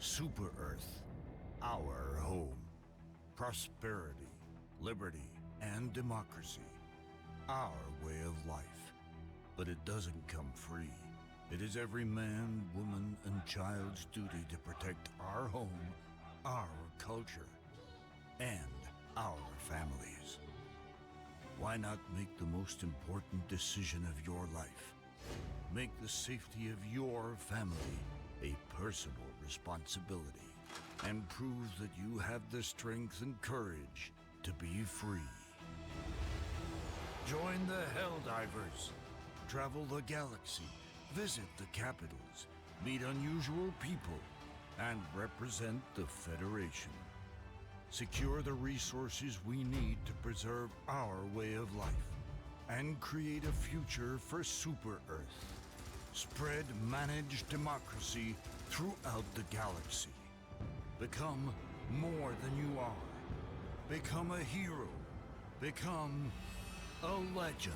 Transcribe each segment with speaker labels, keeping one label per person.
Speaker 1: Super Earth, our home. Prosperity, liberty, and democracy. Our way of life. But it doesn't come free. It is every man, woman, and child's duty to protect our home, our culture, and our families. Why not make the most important decision of your life? Make the safety of your family a personal responsibility, and prove that you have the strength and courage to be free. Join the Helldivers. Travel the galaxy, visit the capitals, meet unusual people, and represent the Federation. Secure the resources we need to preserve our way of life, and create a future for Super Earth. Spread managed democracy throughout the galaxy. Become more than you are. Become a hero. Become a legend.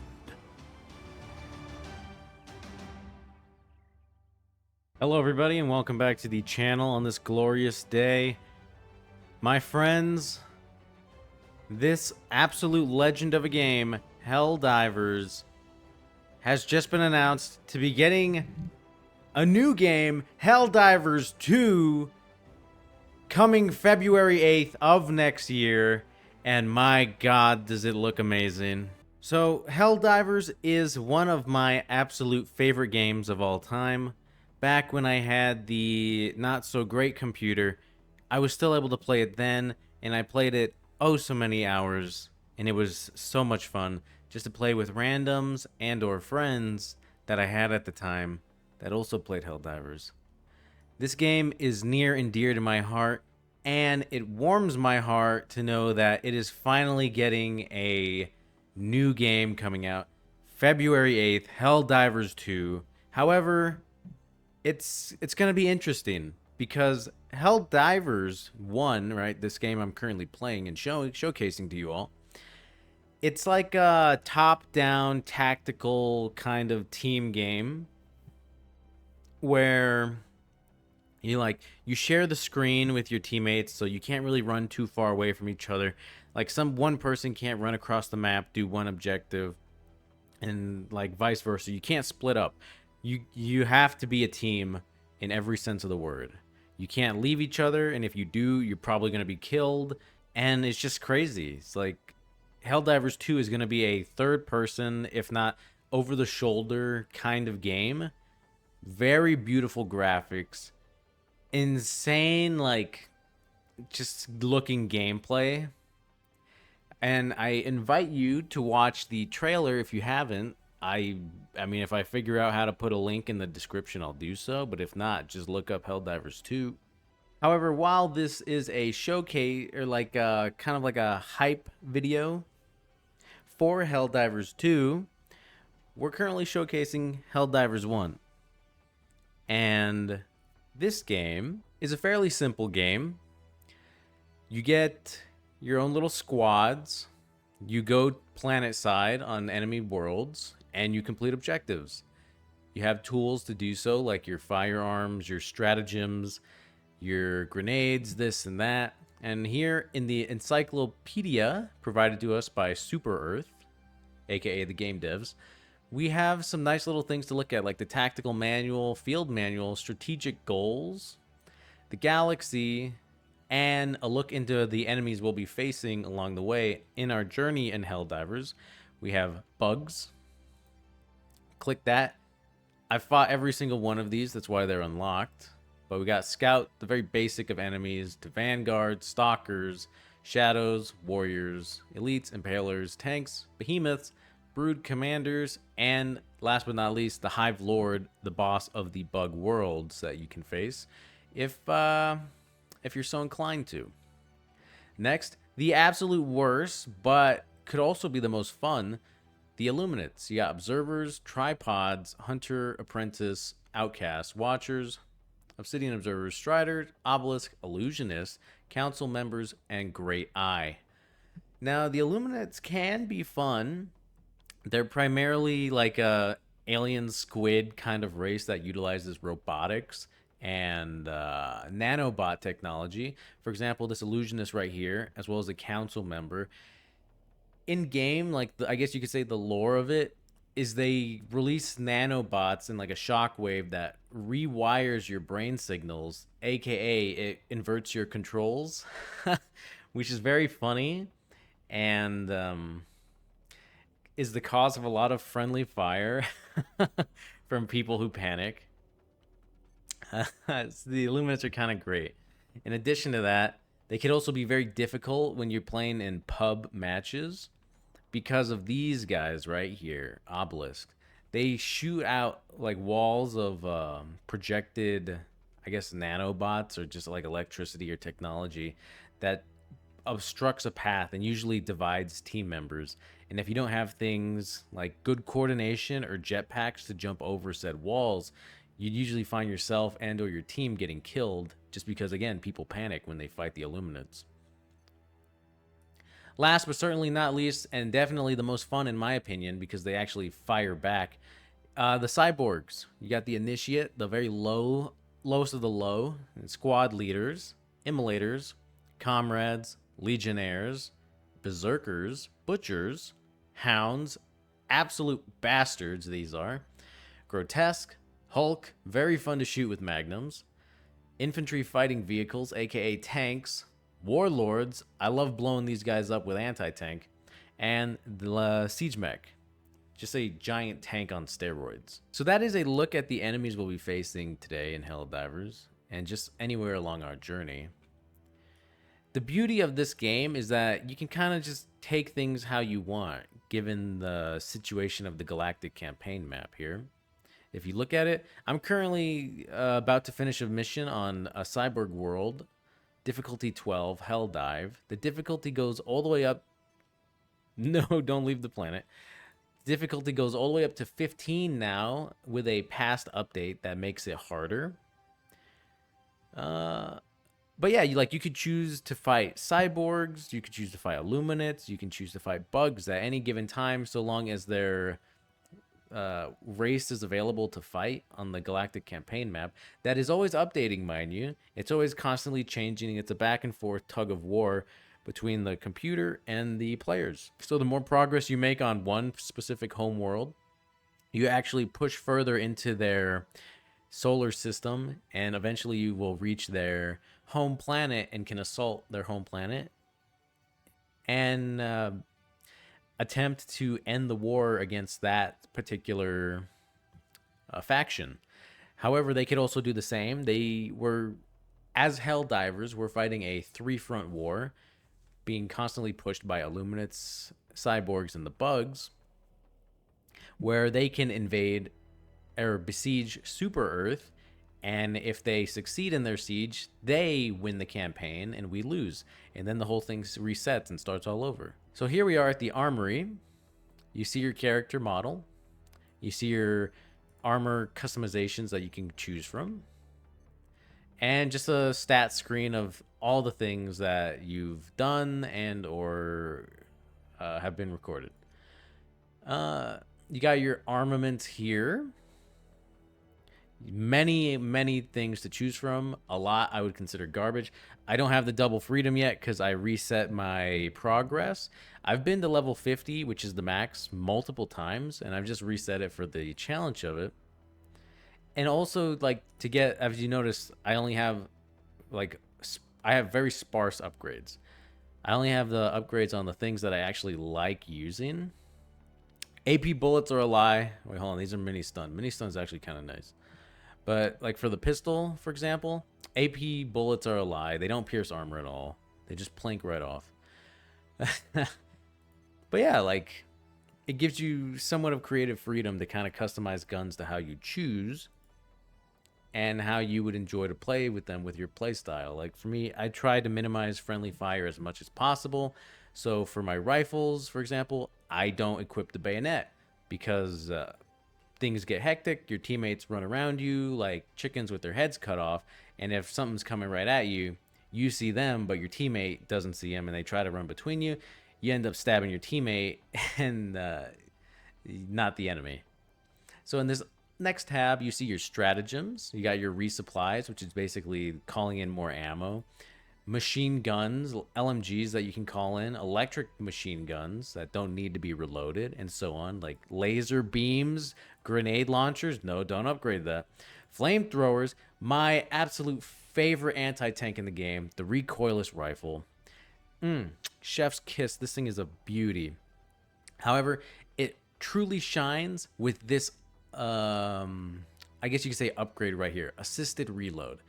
Speaker 2: Hello everybody and welcome back to the channel on this glorious day. My friends, this absolute legend of a game, Helldivers, has just been announced to be getting a new game, Helldivers 2, coming February 8th of next year, and my god does it look amazing. So Helldivers is one of my absolute favorite games of all time. Back when I had the not so great computer, I was still able to play it then, and I played it oh so many hours, and it was so much fun just to play with randoms and or friends that I had at the time that also played Helldivers. This game is near and dear to my heart, and it warms my heart to know that it is finally getting a new game coming out February 8th, Helldivers 2. However, it's going to be interesting because Helldivers 1, right, this game I'm currently playing and showcasing to you all, it's like a top-down tactical kind of team game where you share the screen with your teammates, so you can't really run too far away from each other. Like one person can't run across the map, do one objective, and like vice versa. You can't split up. You have to be a team in every sense of the word. You can't leave each other, and if you do, you're probably going to be killed, and it's just crazy. It's like Helldivers 2 is going to be a third person, if not over the shoulder kind of game. Very beautiful graphics, insane like just looking gameplay. And I invite you to watch the trailer if you haven't. I mean, if I figure out how to put a link in the description, I'll do so. But if not, just look up Helldivers 2. However, while this is a showcase or like kind of like a hype video for Helldivers 2, we're currently showcasing Helldivers 1. And this game is a fairly simple game. You get your own little squads. You go planet side on enemy worlds, and you complete objectives. You have tools to do so, like your firearms, your stratagems, your grenades, this and that. And here in the encyclopedia provided to us by Super Earth, aka the game devs, we have some nice little things to look at, like the tactical manual, field manual, strategic goals, the galaxy, and a look into the enemies we'll be facing along the way in our journey in Helldivers. We have bugs. Click that. I fought every single one of these, that's why they're unlocked. But we got Scout, the very basic of enemies, to Vanguard, Stalkers, Shadows, Warriors, Elites, Impalers, Tanks, Behemoths, Brood Commanders, and last but not least, the Hive Lord, the boss of the bug worlds that you can face if you're so inclined to. Next, the absolute worst, but could also be the most fun, the Illuminates. You got Observers, Tripods, Hunter, Apprentice, Outcast, Watchers, Obsidian Observers, Striders, Obelisk, Illusionists, Council Members, and Great Eye. Now, the Illuminates can be fun. They're primarily like a alien squid kind of race that utilizes robotics and nanobot technology. For example, this illusionist right here, as well as a council member. In game, like I guess you could say the lore of it is they release nanobots in like a shockwave that rewires your brain signals, aka it inverts your controls, which is very funny and is the cause of a lot of friendly fire from people who panic. So the Illuminates are kind of great. In addition to that, they could also be very difficult when you're playing in pub matches because of these guys right here, Obelisk. They shoot out like walls of projected, I guess, nanobots or just like electricity or technology that obstructs a path and usually divides team members. And if you don't have things like good coordination or jetpacks to jump over said walls, you'd usually find yourself and or your team getting killed just because, again, people panic when they fight the Illuminates. Last but certainly not least, and definitely the most fun in my opinion because they actually fire back, the Cyborgs. You got the Initiate, the very lowest of the low, and squad leaders, immolators, comrades, legionnaires, berserkers, butchers, hounds, absolute bastards these are, grotesque, Hulk, very fun to shoot with magnums, infantry fighting vehicles, aka tanks, warlords, I love blowing these guys up with anti-tank, and the siege mech, just a giant tank on steroids. So that is a look at the enemies we'll be facing today in Helldivers, and just anywhere along our journey. The beauty of this game is that you can kind of just take things how you want, given the situation of the galactic campaign map here. If you look at it, I'm currently about to finish a mission on a cyborg world, difficulty 12, Hell Dive. The difficulty goes all the way up. No, don't leave the planet. Difficulty goes all the way up to 15 now with a past update that makes it harder. But yeah, you could choose to fight cyborgs, you could choose to fight Illuminates, you can choose to fight bugs at any given time, so long as their race is available to fight on the galactic campaign map. That is always updating, mind you. It's always constantly changing. It's a back and forth tug of war between the computer and the players. So the more progress you make on one specific home world, you actually push further into their solar system, and eventually you will reach their home planet and can assault their home planet and attempt to end the war against that particular faction. However, they could also do the same. They were, as Helldivers, were fighting a three-front war, being constantly pushed by Illuminates, Cyborgs, and the Bugs, where they can invade or besiege Super Earth, and if they succeed in their siege, they win the campaign and we lose. And then the whole thing resets and starts all over. So here we are at the armory. You see your character model. You see your armor customizations that you can choose from. And just a stat screen of all the things that you've done and or have been recorded. You got your armament here. Many things to choose from. A lot I would consider garbage. I don't have the double freedom yet because I reset my progress. I've been to level 50, which is the max, multiple times, and I've just reset it for the challenge of it. And also, like, to get, as you notice, I only have I have very sparse upgrades. I only have the upgrades on the things that I actually like using. AP bullets are a lie. Wait, hold on, these are mini stun. Mini stun is actually kind of nice. But like for the pistol, for example, AP bullets are a lie. They don't pierce armor at all. They just plink right off. But yeah, like, it gives you somewhat of creative freedom to kind of customize guns to how you choose and how you would enjoy to play with them with your play style. Like for me, I try to minimize friendly fire as much as possible. So for my rifles, for example, I don't equip the bayonet because things get hectic. Your teammates run around you like chickens with their heads cut off, and if something's coming right at you, you see them but your teammate doesn't see them and they try to run between you. You end up stabbing your teammate and not the enemy. So in this Next tab, you see your stratagems. You got your resupplies, which is basically calling in more ammo. Machine guns, LMGs that you can call in, electric machine guns that don't need to be reloaded, and so on, like laser beams, grenade launchers. No, don't upgrade that. Flamethrowers, my absolute favorite anti-tank in the game, the recoilless rifle. Chef's kiss. This thing is a beauty. However, it truly shines with this, I guess you could say upgrade right here, assisted reload.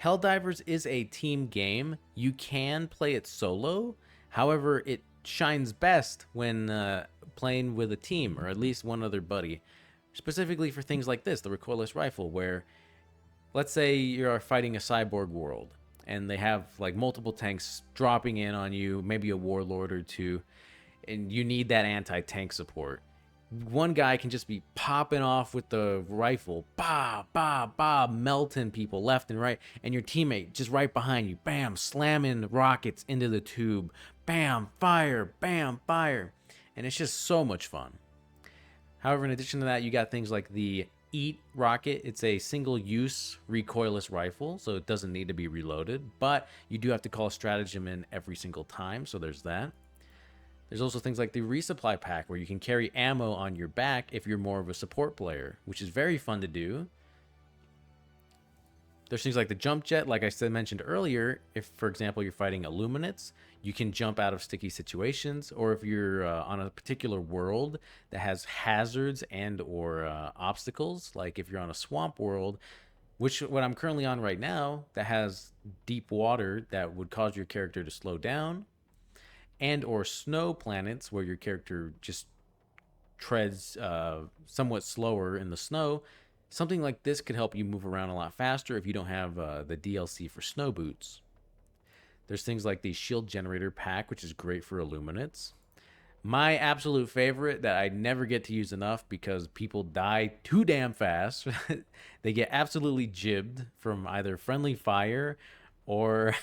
Speaker 2: Helldivers is a team game. You can play it solo. However, it shines best when playing with a team or at least one other buddy. Specifically for things like this, the recoilless rifle, where let's say you're fighting a cyborg world and they have like multiple tanks dropping in on you, maybe a warlord or two, and you need that anti-tank support. One guy can just be popping off with the rifle, bah, bah, bah, melting people left and right, and your teammate just right behind you, bam, slamming rockets into the tube, bam, fire, and it's just so much fun. However, in addition to that, you got things like the Eat rocket. It's a single-use recoilless rifle, so it doesn't need to be reloaded, but you do have to call a stratagem in every single time, so there's that. There's also things like the resupply pack, where you can carry ammo on your back if you're more of a support player, which is very fun to do. There's things like the jump jet, like I mentioned earlier. If, for example, you're fighting Illuminates, you can jump out of sticky situations, or if you're on a particular world that has hazards and or obstacles, like if you're on a swamp world, which what I'm currently on right now, that has deep water that would cause your character to slow down, and or snow planets where your character just treads somewhat slower in the snow. Something like this could help you move around a lot faster if you don't have the DLC for snow boots. There's things like the shield generator pack, which is great for Illuminates. My absolute favorite that I never get to use enough because people die too damn fast. They get absolutely jibbed from either friendly fire or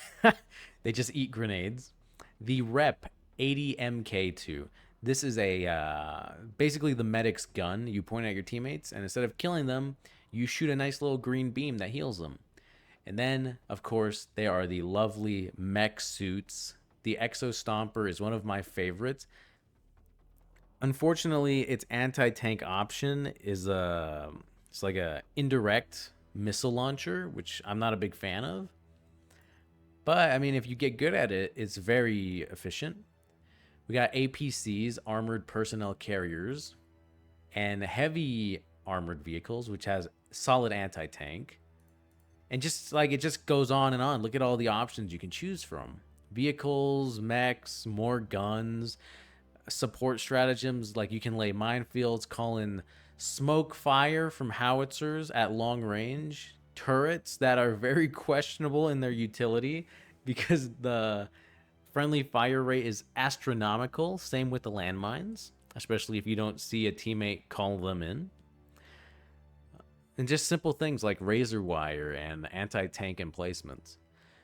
Speaker 2: they just eat grenades. The Rep 80 MK2. This is a basically the medic's gun. You point at your teammates, and instead of killing them, you shoot a nice little green beam that heals them. And then, of course, there are the lovely mech suits. The Exo Stomper is one of my favorites. Unfortunately, its anti-tank option is it's like a indirect missile launcher, which I'm not a big fan of. But I mean, if you get good at it, it's very efficient. We got APCs, armored personnel carriers, and heavy armored vehicles, which has solid anti-tank. And just like it just goes on and on. Look at all the options you can choose from. Vehicles, mechs, more guns, support stratagems, like you can lay minefields, call in smoke fire from howitzers at long range, turrets that are very questionable in their utility because the friendly fire rate is astronomical. Same with the landmines, especially if you don't see a teammate call them in. And just simple things like razor wire and anti-tank emplacements.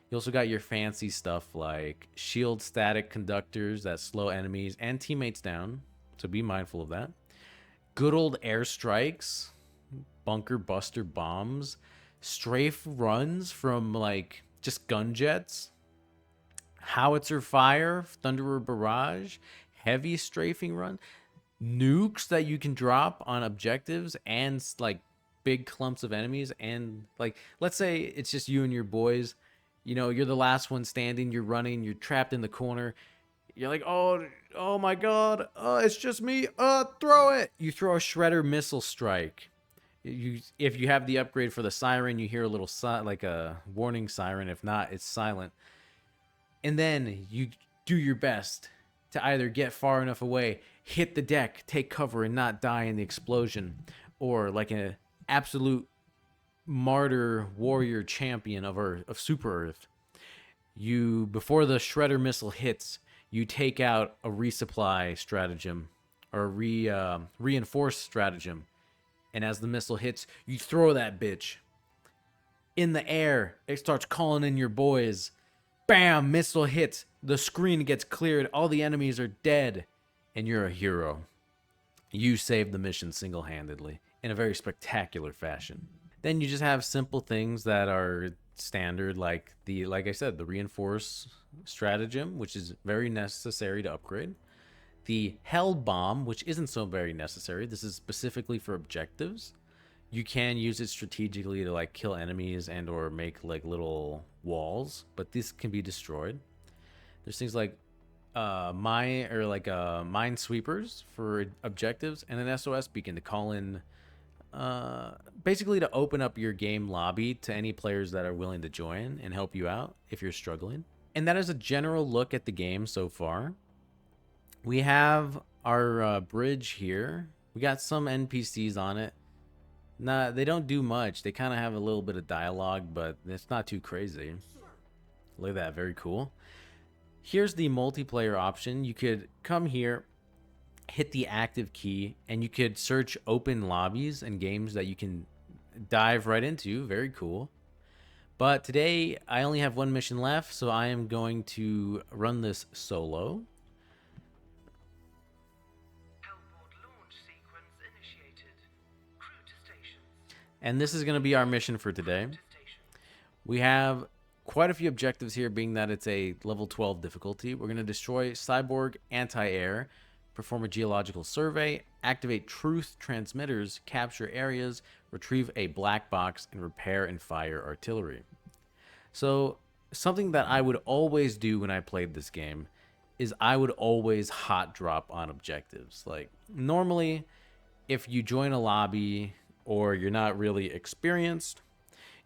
Speaker 2: You also got your fancy stuff like shield static conductors that slow enemies and teammates down, so be mindful of that. Good old airstrikes, bunker buster bombs, strafe runs from like just gun jets, howitzer fire, thunderer barrage, heavy strafing run, nukes that you can drop on objectives and like big clumps of enemies. And like, let's say it's just you and your boys, you know, you're the last one standing, you're running, you're trapped in the corner, you're like, oh my god, it's just me, throw it. You throw a shredder missile strike. If you have the upgrade for the siren, you hear a little like a warning siren. If not, it's silent. And then you do your best to either get far enough away, hit the deck, take cover, and not die in the explosion, or like an absolute martyr warrior champion of Earth, of Super Earth. You, before the shredder missile hits, you take out a resupply stratagem or reinforced stratagem, and as the missile hits, you throw that bitch in the air. It starts calling in your boys. Bam! Missile hits. The screen gets cleared. All the enemies are dead, and you're a hero. You saved the mission single-handedly. in a very spectacular fashion. Then you just have simple things that are standard, like I said, the reinforce stratagem, which is very necessary to upgrade. The hell bomb, which isn't so very necessary. This is specifically for objectives. You can use it strategically to like kill enemies and or make like little walls, but this can be destroyed. There's things like mine sweepers for objectives, and an SOS beacon to call in, basically to open up your game lobby to any players that are willing to join and help you out if you're struggling. And that is a general look at the game so far. We have our bridge here. We got some NPCs on it. Nah, they don't do much. They kind of have a little bit of dialogue, but it's not too crazy. Look at that, very cool. Here's the multiplayer option. You could come here, hit the active key, and you could search open lobbies and games that you can dive right into. Very cool. But today I only have one mission left, so I am going to run this solo. And this is going to be our mission for today. We have quite a few objectives here, being that it's a level 12 difficulty. We're going to destroy Cyborg anti-air, perform a geological survey, activate truth transmitters, capture areas, retrieve a black box, and repair and fire artillery. So something that I would always do when I played this game is I would always hot drop on objectives. Like normally, if you join a lobby or you're not really experienced,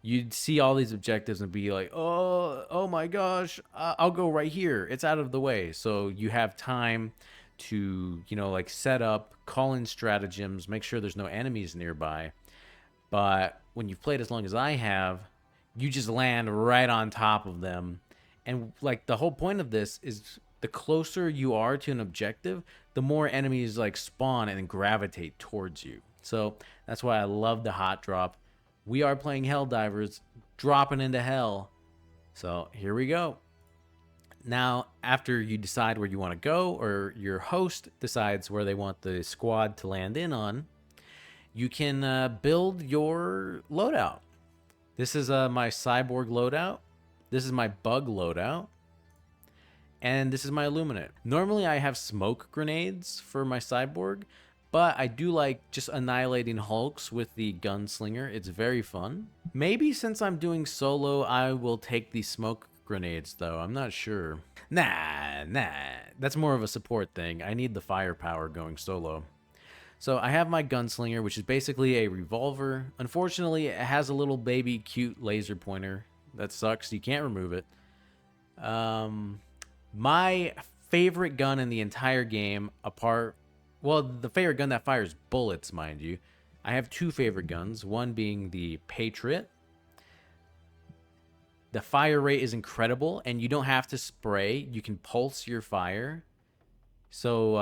Speaker 2: you'd see all these objectives and be like, oh my gosh, I'll go right here. It's out of the way. So you have time to, like set up, call in stratagems, make sure there's no enemies nearby. But when you've played as long as I have, you just land right on top of them. And like the whole point of this is the closer you are to an objective, the more enemies like spawn and gravitate towards you. So that's why I love the hot drop. We are playing Helldivers, dropping into hell. So here we go. Now, after you decide where you want to go, or your host decides where they want the squad to land in on, you can build your loadout. This is my cyborg loadout. This is my bug loadout. And this is my illuminate. Normally I have smoke grenades for my cyborg, but I do like just annihilating hulks with the gunslinger. It's very fun. Maybe since I'm doing solo, I will take the smoke grenades though. I'm not sure. Nah. That's more of a support thing. I need the firepower going solo. So I have my gunslinger, which is basically a revolver. Unfortunately, it has a little baby cute laser pointer. That sucks. You can't remove it. My favorite gun in the entire game, the favorite gun that fires bullets, mind you. I have two favorite guns, one being the Patriot. The fire rate is incredible, and you don't have to spray. You can pulse your fire. So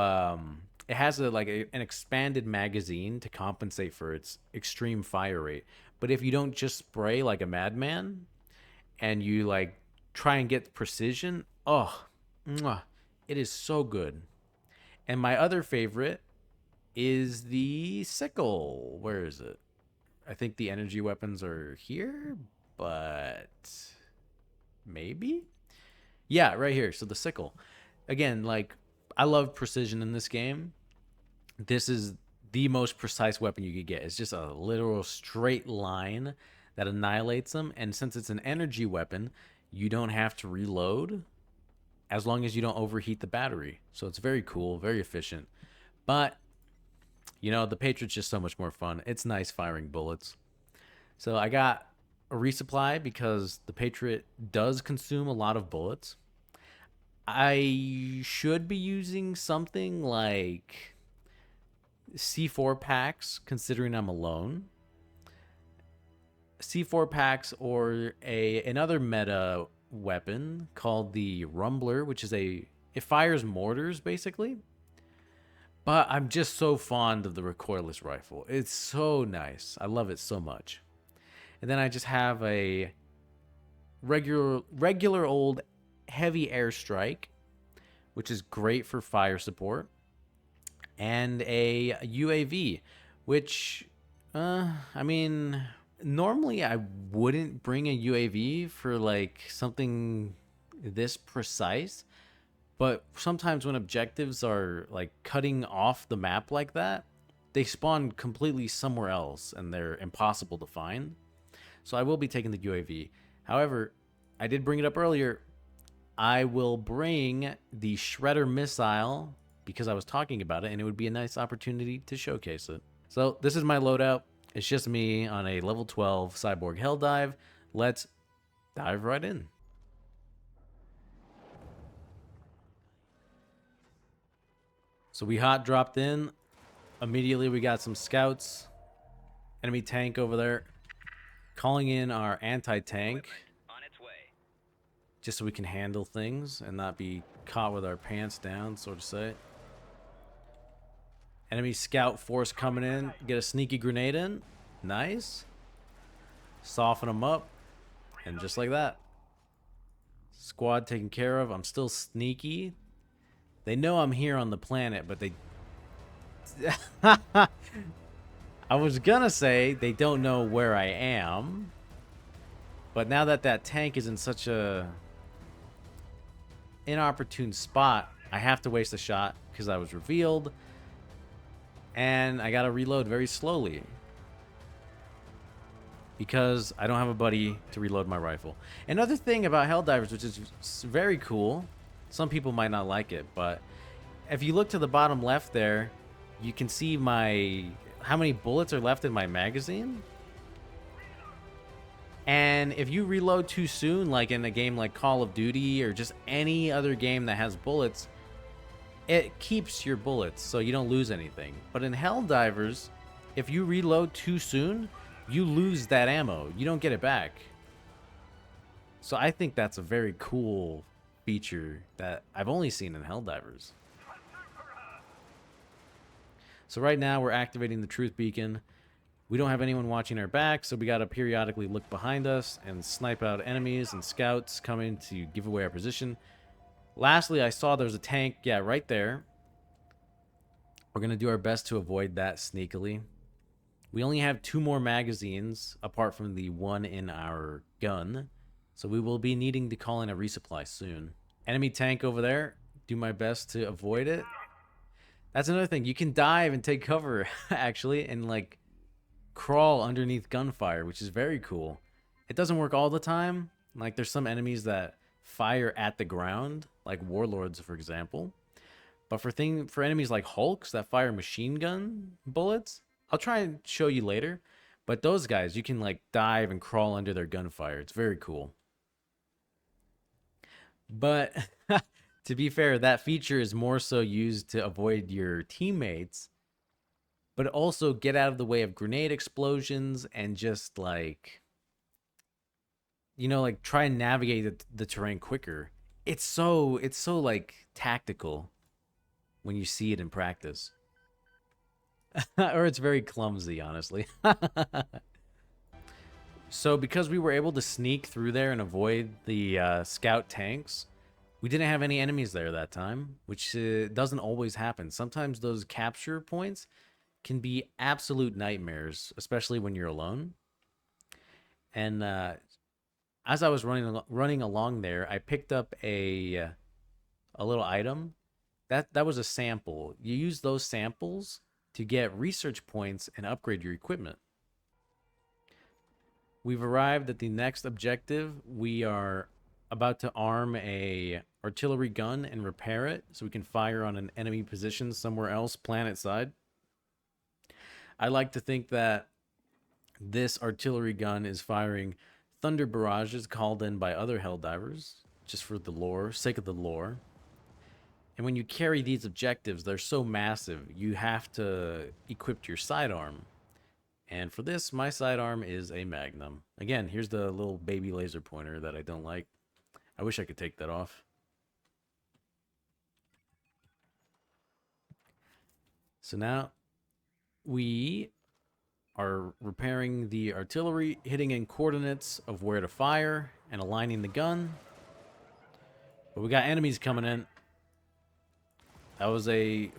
Speaker 2: it has an expanded magazine to compensate for its extreme fire rate. But if you don't just spray like a madman, and you like try and get precision, it is so good. And my other favorite is the sickle. Where is it? I think the energy weapons are here, but maybe? Yeah, right here. So the sickle. Again, like, I love precision in this game. This is the most precise weapon you could get. It's just a literal straight line that annihilates them. And since it's an energy weapon, you don't have to reload as long as you don't overheat the battery. So it's very cool, very efficient. But, the Patriot's just so much more fun. It's nice firing bullets. So I got a resupply because the Patriot does consume a lot of bullets. I should be using something like C4 packs, considering I'm alone. C4 packs or another meta weapon called the Rumbler, which is it fires mortars basically. But I'm just so fond of the recoilless rifle. It's so nice. I love it so much. And then I just have a regular old heavy airstrike, which is great for fire support, and a UAV, which I mean, normally I wouldn't bring a UAV for like something this precise, but sometimes when objectives are like cutting off the map like that, they spawn completely somewhere else and they're impossible to find. So I will be taking the UAV. However, I did bring it up earlier. I will bring the Shredder missile because I was talking about it and it would be a nice opportunity to showcase it. So this is my loadout. It's just me on a level 12 Cyborg Hell Dive. Let's dive right in. So we hot dropped in. Immediately we got some scouts. Enemy tank over there. Calling in our anti-tank. Just so we can handle things and not be caught with our pants down, so to say. Enemy scout force coming in. Get a sneaky grenade in. Nice. Soften them up. And just like that. Squad taken care of. I'm still sneaky. They know I'm here on the planet, but they... I was gonna say they don't know where I am. But now that that tank is in such a inopportune spot, I have to waste a shot because I was revealed. And I gotta reload very slowly. Because I don't have a buddy to reload my rifle. Another thing about Helldivers, which is very cool, some people might not like it, but if you look to the bottom left there, you can see how many bullets are left in my magazine. And if you reload too soon, like in a game like Call of Duty or just any other game that has bullets, it keeps your bullets so you don't lose anything. But in Helldivers, if you reload too soon, you lose that ammo. You don't get it back. So I think that's a very cool feature that I've only seen in Helldivers. So right now we're activating the truth beacon. We don't have anyone watching our back, so we got to periodically look behind us and snipe out enemies and scouts coming to give away our position. Lastly, I saw there was a tank, yeah, right there. We're going to do our best to avoid that sneakily. We only have 2 more magazines apart from the one in our gun, so we will be needing to call in a resupply soon. Enemy tank over there. Do my best to avoid it. That's another thing. You can dive and take cover, actually, and like crawl underneath gunfire, which is very cool. It doesn't work all the time. Like there's some enemies that fire at the ground, like warlords, for example. But for enemies like Hulks that fire machine gun bullets, I'll try and show you later. But those guys, you can like dive and crawl under their gunfire. It's very cool. But to be fair, that feature is more so used to avoid your teammates, but also get out of the way of grenade explosions and just like, you know, like try and navigate the terrain quicker. It's so like tactical when you see it in practice. Or it's very clumsy, honestly. So because we were able to sneak through there and avoid the scout tanks, we didn't have any enemies there that time, which doesn't always happen. Sometimes those capture points can be absolute nightmares, especially when you're alone. And as I was running along there, I picked up a little item. That was a sample. You use those samples to get research points and upgrade your equipment. We've arrived at the next objective. We are about to arm a artillery gun and repair it so we can fire on an enemy position somewhere else, planet side. I like to think that this artillery gun is firing thunder barrages called in by other Helldivers, just for the lore, sake of the lore. And when you carry these objectives, they're so massive, you have to equip your sidearm. And for this, my sidearm is a Magnum. Again, here's the little baby laser pointer that I don't like. I wish I could take that off. So now we are repairing the artillery, hitting in coordinates of where to fire and aligning the gun. But we got enemies coming in. That was a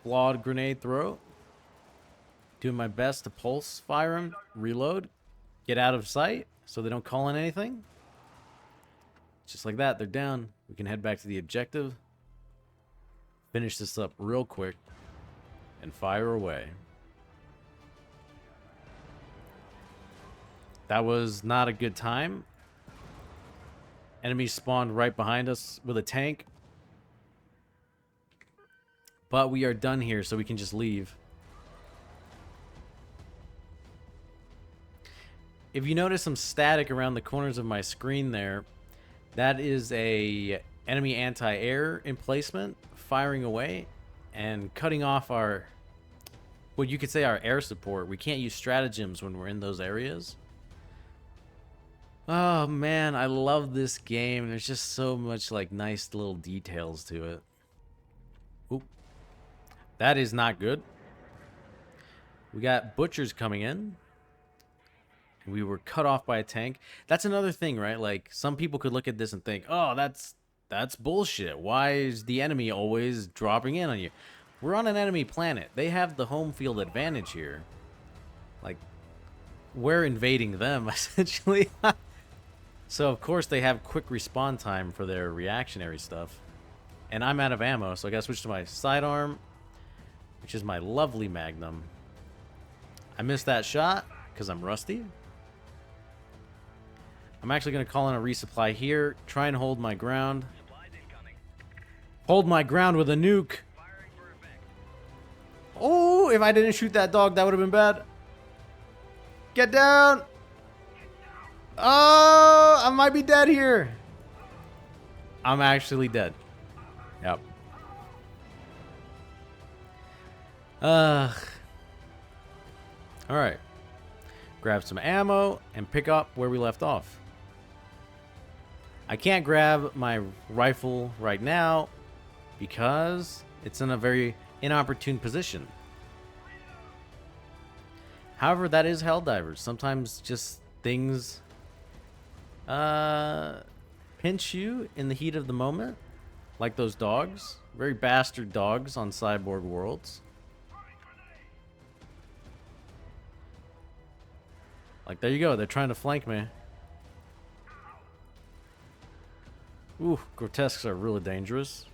Speaker 2: flawed grenade throw. Doing my best to pulse fire them, reload, get out of sight so they don't call in anything. Just like that, they're down. We can head back to the objective. Finish this up real quick and fire away. That was not a good time. Enemy spawned right behind us with a tank. But we are done here, so we can just leave. If you notice some static around the corners of my screen there, that is a enemy anti-air emplacement firing away and cutting off our, well, you could say our air support. We can't use stratagems when we're in those areas. Oh man, I love this game. There's just so much like nice little details to it. Oop. That is not good. We got butchers coming in. We were cut off by a tank. That's another thing, right? Like, some people could look at this and think, oh, that's bullshit. Why is the enemy always dropping in on you? We're on an enemy planet. They have the home field advantage here. Like, we're invading them, essentially. So, of course, they have quick respawn time for their reactionary stuff. And I'm out of ammo, so I gotta switch to my sidearm, which is my lovely Magnum. I missed that shot because I'm rusty. I'm actually going to call in a resupply here. Try and hold my ground. Hold my ground with a nuke. Oh, if I didn't shoot that dog, that would have been bad. Get down. Oh, I might be dead here. I'm actually dead. Yep. All right. Grab some ammo and pick up where we left off. I can't grab my rifle right now because it's in a very inopportune position. However, that is Helldivers. Sometimes just things pinch you in the heat of the moment, like those dogs. Very bastard dogs on Cyborg Worlds. Like, there you go. They're trying to flank me. Ooh, grotesques are really dangerous.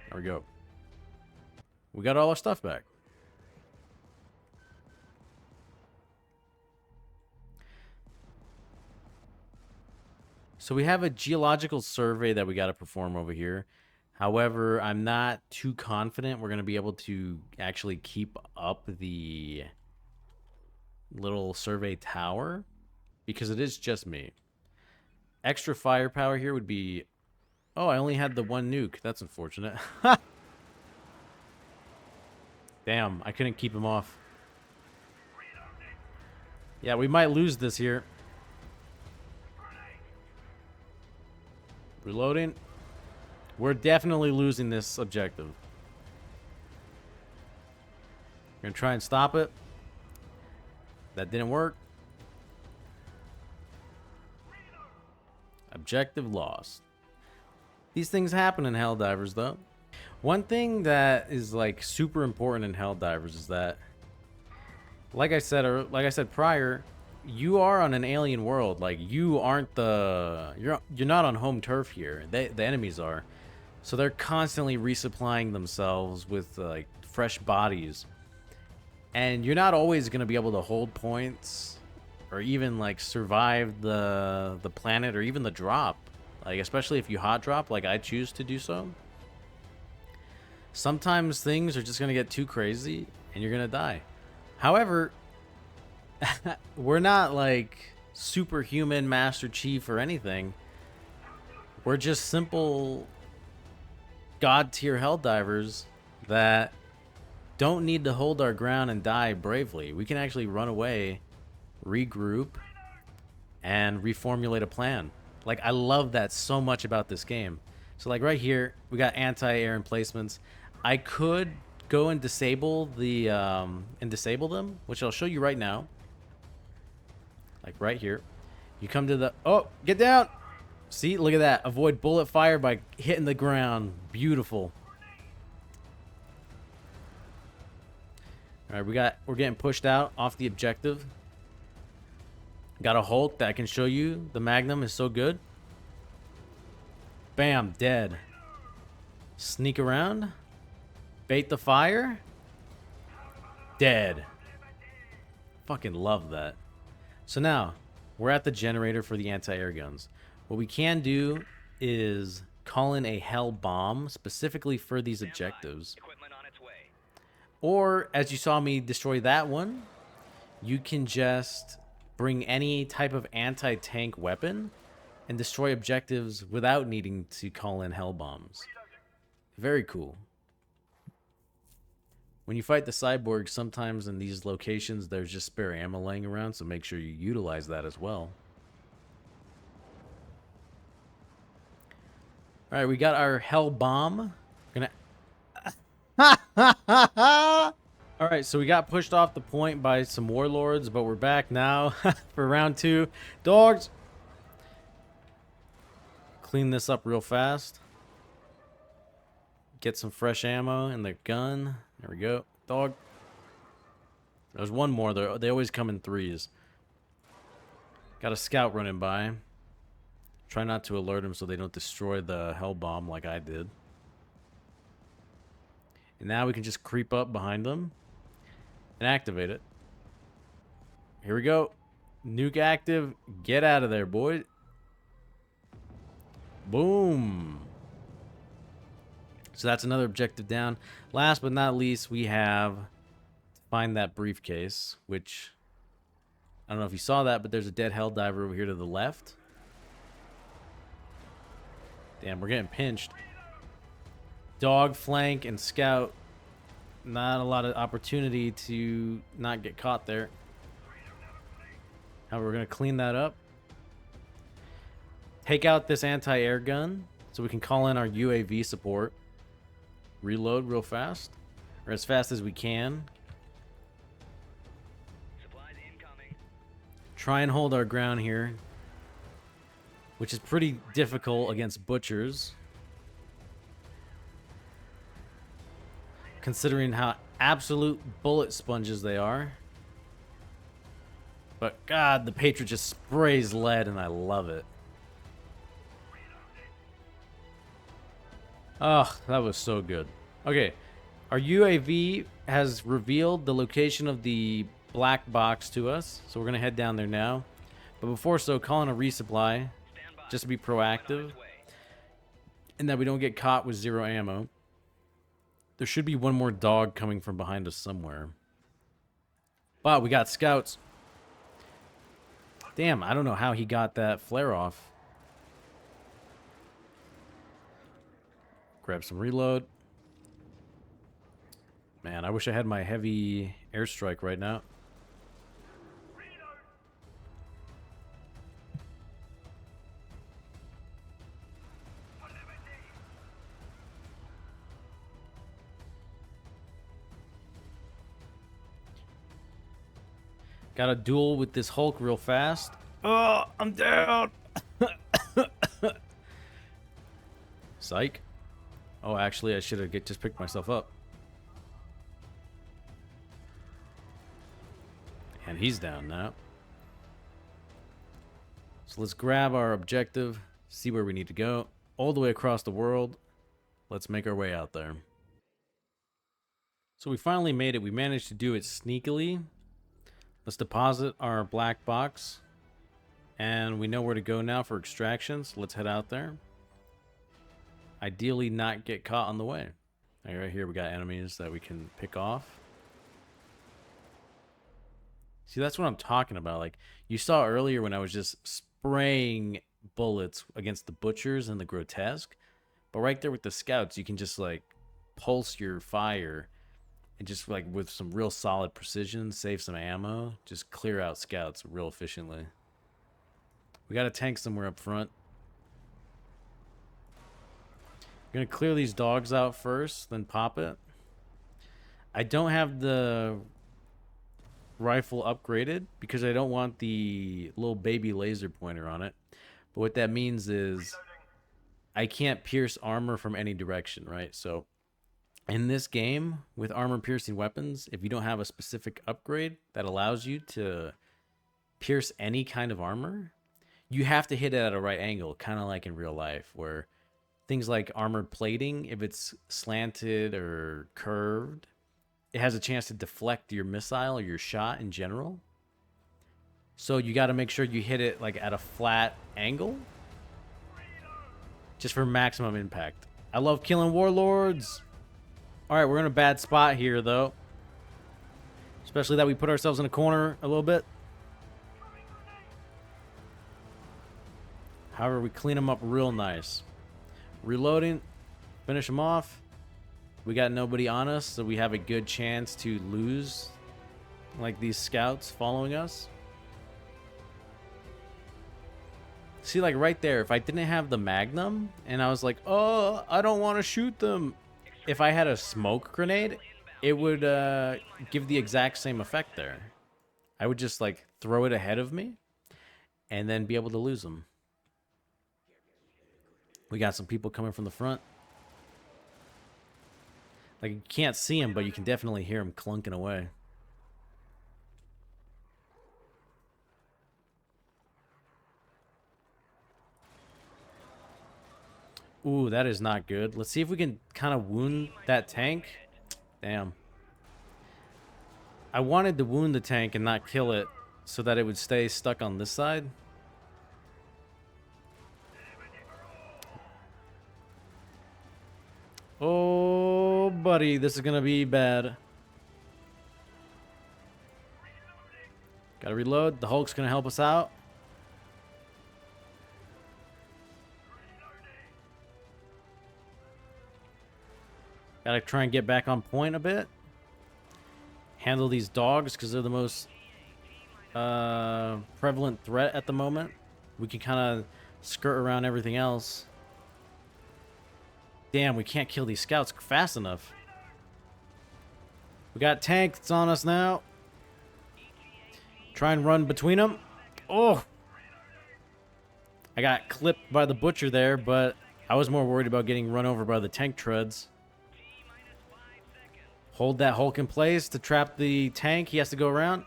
Speaker 2: There we go. We got all our stuff back. So we have a geological survey that we got to perform over here. However, I'm not too confident we're going to be able to actually keep up the little survey tower because it is just me. Extra firepower here would be... Oh, I only had the one nuke. That's unfortunate. Damn, I couldn't keep him off. Yeah, we might lose this here. Reloading. We're definitely losing this objective. We're gonna try and stop it. That didn't work. Objective lost. These things happen in Helldivers, though. One thing that is like super important in Helldivers is that, like I said prior, you are on an alien world. Like, you aren't the you're not on home turf here. The enemies are, so they're constantly resupplying themselves with like fresh bodies, and you're not always gonna be able to hold points or even like survive the planet or even the drop. Like, especially if you hot drop, like I choose to do so. Sometimes things are just gonna get too crazy and you're gonna die. However, we're not like superhuman Master Chief or anything. We're just simple god tier Helldivers that don't need to hold our ground and die bravely. We can actually run away, regroup, and reformulate a plan. Like, I love that so much about this game. So like right here, we got anti-air emplacements. I could go and disable them, which I'll show you right now. Like right here. You come to the... Oh, get down! See, look at that. Avoid bullet fire by hitting the ground. Beautiful. All right, we're getting pushed out off the objective. Got a Hulk that I can show you. The Magnum is so good. Bam, dead. Sneak around. Bait the fire. Dead. Fucking love that. So now, we're at the generator for the anti-air guns. What we can do is call in a hell bomb specifically for these objectives. Or, as you saw me destroy that one, you can just bring any type of anti-tank weapon and destroy objectives without needing to call in hell bombs. Very cool. When you fight the cyborgs, sometimes in these locations there's just spare ammo laying around, so make sure you utilize that as well. Alright, we got our hell bomb. Gonna Alright, so we got pushed off the point by some warlords, but we're back now for round 2. Dogs! Clean this up real fast. Get some fresh ammo in the gun. There we go. Dog. There's one more. They always come in threes. Got a scout running by. Try not to alert them so they don't destroy the hell bomb like I did. And now we can just creep up behind them and activate it. Here we go. Nuke active. Get out of there, boy. Boom. So that's another objective down. Last but not least, we have to find that briefcase, which I don't know if you saw that, but there's a dead Helldiver over here to the left. Damn, we're getting pinched. Dog, flank, and scout. Not a lot of opportunity to not get caught there. However, we're going to clean that up. Take out this anti-air gun so we can call in our UAV support. Reload real fast, or as fast as we can. Supplies incoming. Try and hold our ground here, which is pretty difficult against butchers, considering how absolute bullet sponges they are. But God, the Patriot just sprays lead, and I love it. Oh, that was so good. Okay, our UAV has revealed the location of the black box to us, so we're going to head down there now. But before so, call in a resupply, just to be proactive, and that we don't get caught with zero ammo. There should be one more dog coming from behind us somewhere. But we got scouts. Damn, I don't know how he got that flare off. Grab some reload. Man, I wish I had my heavy airstrike right now. Got a duel with this Hulk real fast. Oh, I'm down. Psych. Oh, actually, I should have just picked myself up. And he's down now. So let's grab our objective, see where we need to go. All the way across the world. Let's make our way out there. So we finally made it. We managed to do it sneakily. Let's deposit our black box. And we know where to go now for extraction, so let's head out there. Ideally not get caught on the way. Right here we got enemies that we can pick off. See, that's what I'm talking about. Like, you saw earlier when I was just spraying bullets against the butchers and the grotesque. But right there with the scouts, you can just, like, pulse your fire and just, like, with some real solid precision, save some ammo, just clear out scouts real efficiently. We got a tank somewhere up front. I'm going to clear these dogs out first, then pop it. I don't have the rifle upgraded because I don't want the little baby laser pointer on it. But what that means is I can't pierce armor from any direction, right? So In this game, with armor-piercing weapons, if you don't have a specific upgrade that allows you to pierce any kind of armor, you have to hit it at a right angle, kind of like in real life, where things like armored plating, if it's slanted or curved, it has a chance to deflect your missile or your shot in general. So you got to make sure you hit it like at a flat angle, just for maximum impact. I love killing warlords. All right, we're in a bad spot here, though. Especially that we put ourselves in a corner a little bit. However, we clean them up real nice. Reloading. Finish them off. We got nobody on us, so we have a good chance to lose, like these scouts following us. See, like right there, if I didn't have the Magnum, and I was like, oh, I don't want to shoot them. If I had a smoke grenade, it would give the exact same effect there. I would just like throw it ahead of me and then be able to lose them. We got some people coming from the front. Like, you can't see them, but you can definitely hear them clunking away. Ooh, that is not good. Let's see if we can kind of wound that tank. Damn. I wanted to wound the tank and not kill it so that it would stay stuck on this side. Oh, buddy, this is gonna be bad. Gotta reload. The Hulk's gonna help us out. Gotta try and get back on point a bit. Handle these dogs because they're the most prevalent threat at the moment. We can kind of skirt around everything else. Damn, we can't kill these scouts fast enough. We got tanks on us now. Try and run between them. Oh! I got clipped by the butcher there, but I was more worried about getting run over by the tank treads. Hold that Hulk in place to trap the tank. He has to go around.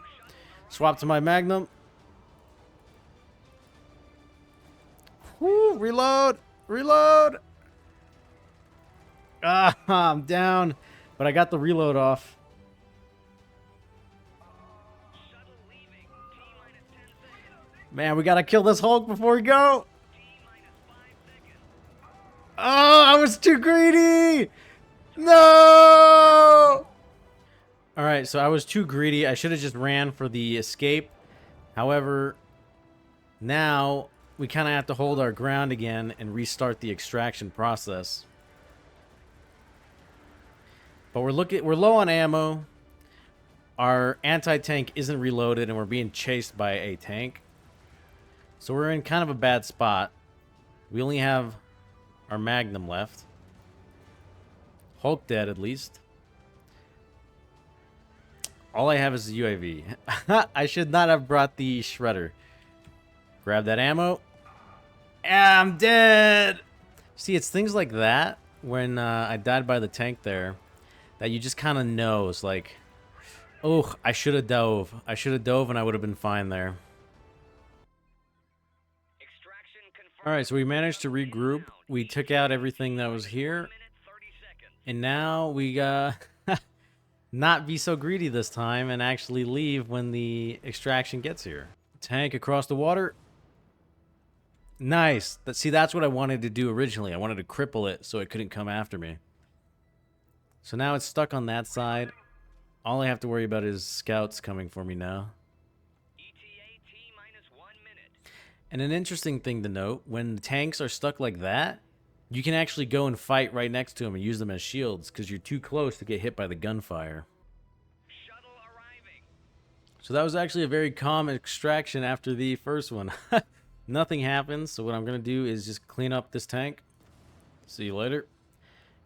Speaker 2: Swap to my Magnum. Woo! Reload! Reload! Ah, I'm down. But I got the reload off. Man, we gotta kill this Hulk before we go. Oh, I was too greedy. No! Alright, so I was too greedy. I should have just ran for the escape. However, now we kind of have to hold our ground again and restart the extraction process. But we're low on ammo. Our anti-tank isn't reloaded and we're being chased by a tank. So we're in kind of a bad spot. We only have our Magnum left. Hulk dead, at least. All I have is the UAV. I should not have brought the Shredder. Grab that ammo. I'm dead! See, it's things like that, when I died by the tank there, that you just kind of know. It's like, oh, I should have dove. I should have dove and I would have been fine there. Alright, so we managed to regroup. We took out everything that was here. And now we not be so greedy this time and actually leave when the extraction gets here. Tank across the water. Nice. See, that's what I wanted to do originally. I wanted to cripple it so it couldn't come after me. So now it's stuck on that side. All I have to worry about is scouts coming for me now. And an interesting thing to note, when the tanks are stuck like that, you can actually go and fight right next to them and use them as shields because you're too close to get hit by the gunfire. So that was actually a very calm extraction after the first one. Nothing happens, so what I'm going to do is just clean up this tank. See you later.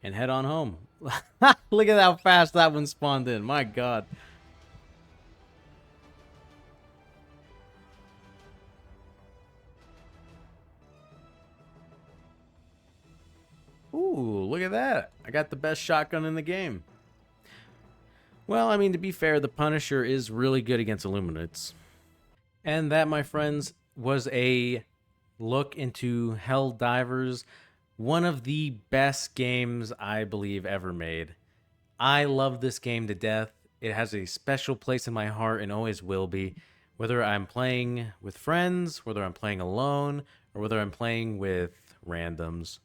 Speaker 2: And head on home. Look at how fast that one spawned in. My God. Ooh. Ooh, look at that. I got the best shotgun in the game. Well, I mean, to be fair, the Punisher is really good against Illuminates. And that, my friends, was a look into Helldivers, one of the best games I believe ever made. I love this game to death. It has a special place in my heart and always will be. Whether I'm playing with friends, whether I'm playing alone, or whether I'm playing with randoms,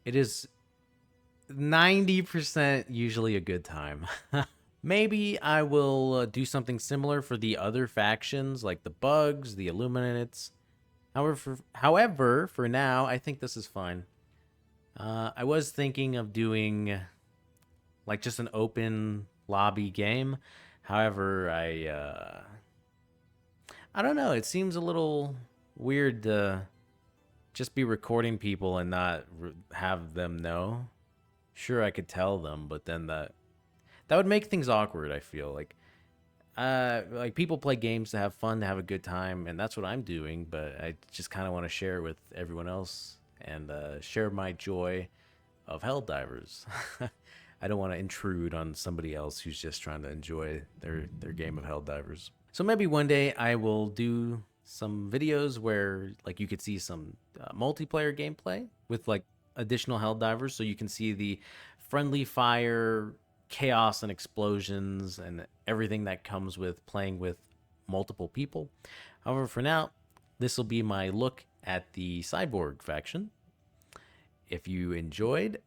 Speaker 2: it is 90% usually a good time. Maybe I will do something similar for the other factions, like the Bugs, the Illuminates. However, for now, I think this is fine. I was thinking of doing like just an open lobby game. However, I don't know. It seems a little weird to just be recording people and not have them know. Sure, I could tell them, but then that would make things awkward. I feel like people play games to have fun, to have a good time, and that's what I'm doing. But I just kind of want to share it with everyone else and share my joy of Helldivers. I don't want to intrude on somebody else who's just trying to enjoy their game of Helldivers. So maybe one day I will do some videos where like you could see some multiplayer gameplay with like additional Helldivers, so you can see the friendly fire, chaos and explosions and everything that comes with playing with multiple people. However, for now, this will be my look at the Cyborg faction. If you enjoyed,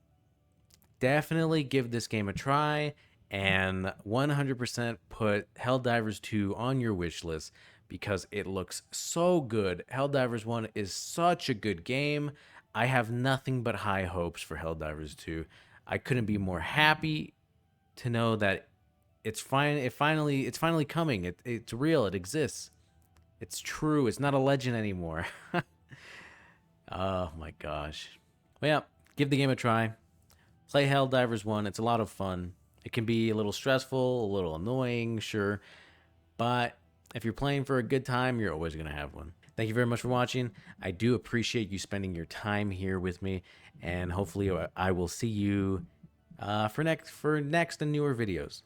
Speaker 2: definitely give this game a try and 100% put Helldivers 2 on your wish list because it looks so good. Helldivers 1 is such a good game. I have nothing but high hopes for Helldivers 2. I couldn't be more happy to know that it's finally coming. It's real. It exists. It's true. It's not a legend anymore. Oh my gosh. Well, yeah, give the game a try. Play Helldivers 1. It's a lot of fun. It can be a little stressful, a little annoying, sure. But if you're playing for a good time, you're always going to have one. Thank you very much for watching. I do appreciate you spending your time here with me. And hopefully I will see you for next and newer videos.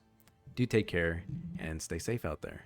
Speaker 2: Do take care and stay safe out there.